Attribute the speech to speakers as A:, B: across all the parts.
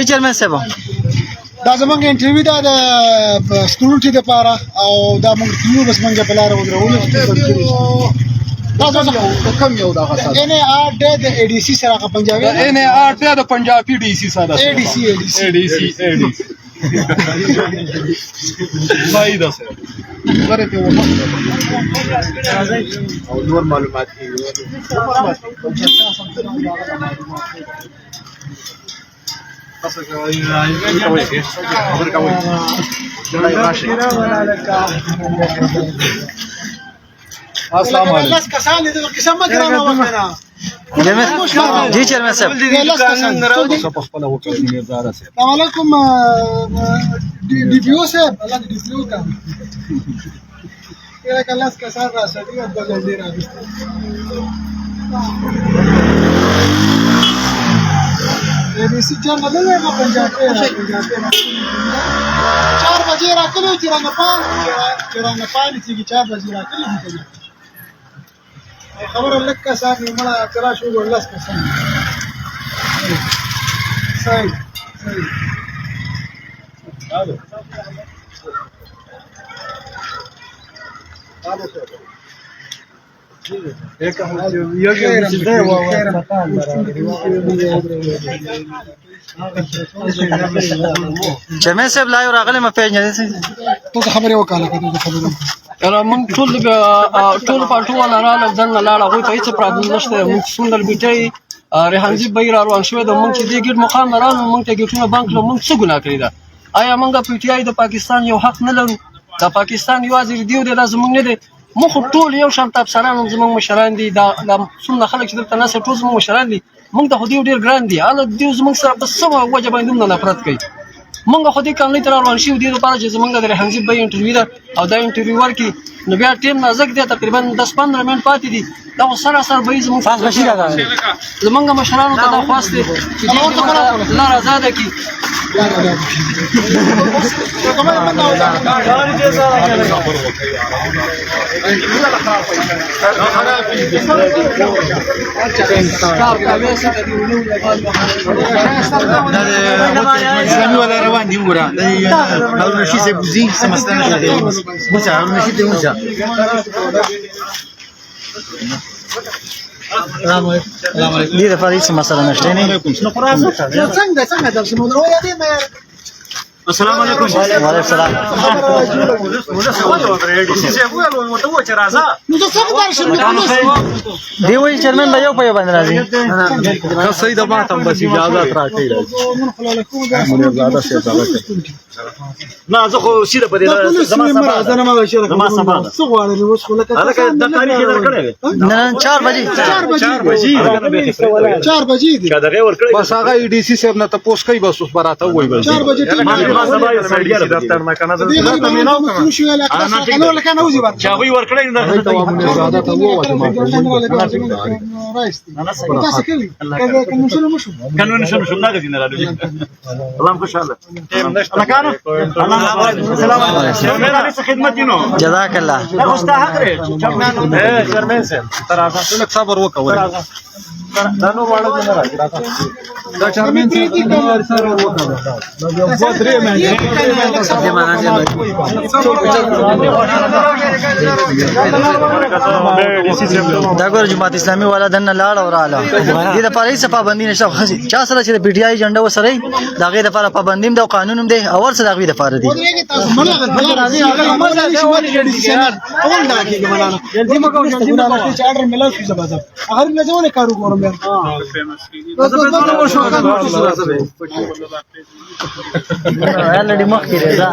A: چیرمن صاحب
B: دا زمونږ انټرویو دا د سټوډنټ لپاره او دا موږ کیو بس موږ په لار ودرول تاسو کوم یو دا خاصه ان ار د اي ډي سي سره پنجابي
C: ان ار د پنجابي ډي سي سره
B: اي ډي سي
C: صحیح ده سره ورته په او نور معلومات تاسو کوي خبر کوي السلام علیکم
B: لاس کسان دې قسم ما ګرامه وکړه
A: جی چیرمن صاحب
B: لاس کسان
C: تاسو په خپل وکړئ میرزا صاحب
B: السلام علیکم D P O साहब अलग D P O का ये कलास का साथ रास्ता दिया बदल दे रहा ये बीसी चार बदल है पंजाब पे 4 बजे राखलो चिरंग पान की 4 बजे राखलो खबर लग का साथ मला चला शो बोललास का सही
C: हेलो एक
A: چیرمن صاحب لا یو راغلی ما پیژنې
B: تو خبرې وکاله ته خبرې
D: یاره موږ ټول پارټونه رااله ځنه لاړه هغوی ته هېڅ پرابلم نشته موږ څومره بیټۍ ریحانزي بهیر را روان شوی د موږ چې دې ګېټ مقام نه راغلو موږ ته ګېټونه بند کړل موږ څه ګناه کړې ده آیا موږ پی ټي آی د پاکستان یو حق نه لرو د پاکستان یوازې ریډیو دی دا زموږ نه دی موږ خو ټول یو شان افسران هم زموږ مشران دي دا څومره خلک چې دلته ناست ټول زموږ مشران دي موږ ته خو دوی ډېر ګران دي هله دوی زموږ سره په څه وجه باندې دومره نفرت کوي موږ خو دې کالنۍ ته را روان شوي دې لپاره چې زموږ د ریحانزي بهیر انټرویو ده او دا انټرویو ورکړي نو بیا ټیم نازک دی تقریبا 10-15 منټ پاتې دي دا خو سراسر به یې زموږ مشرانو ته دا خواست دی چې دې لار ازاده کړي
A: اسلامي ولا روان دي ګوره هارون رشید صاحب زی سمستانه شته موسی هارون رشید دی موسی السلام علیکم دې د فریض مسله نشته نه
B: څنګه درس مو درو یا دې مې
A: السلام علیکم وعلیکم السلام
B: نو څه درس
A: دی وایي چیرمن به یو په یو باندې راځي
C: صحیح ده ما ته بس اجازه راکړئ
A: نه زه خو سیده په دې زما سبا
B: څه غواړې اوس خو لکه
C: د تاریخ درکړې
A: نن 4 بجې
B: 4 بجې دي
C: بس هغه ای ډي سي صاحب نه تاسو کوي بس اوس براته وای بس
B: 4 بجې
C: دفتر نه کنه
B: نو لکه نو زی ورته
C: چاوي ورکړې نه زیاده ته وو
B: تاسو کوي کنه شنو مشو
C: قانون شنو نه غوښنه راځي الله خوشاله انا كانوا السلام عليكم مين عليه خدمت دينو
A: جزاك الله
C: لا استاذ حقري شرمين سن ترى لك صبر وكوي دا نو واړه نه راځي دا شرمين سن سر وکړه دا یو درې مې
A: دې مناظر دا ګور جماعت اسلامي والا دنه لاړ او رااله دې د پاره هیڅ پابندي نشته چا سره چې پی ټي آی جنډه وسره دا غیر د لپاره پابندیم د قانون دی او ور سره غوي د لپاره دی
B: راځي اول دا کېږي مولانا جلدی مکو چې آرډر ملو شي زبر هغه نه ځونه کارو کوم بیا
A: already مخ کې راځه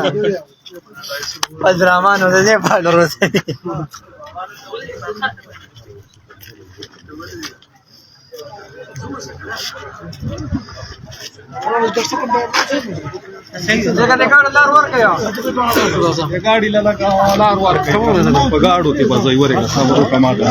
A: پزرامانو دې په لور وځي
C: गाड़ी लगा लार वर पे गाड़ो ते बजई वरे का सब कमाता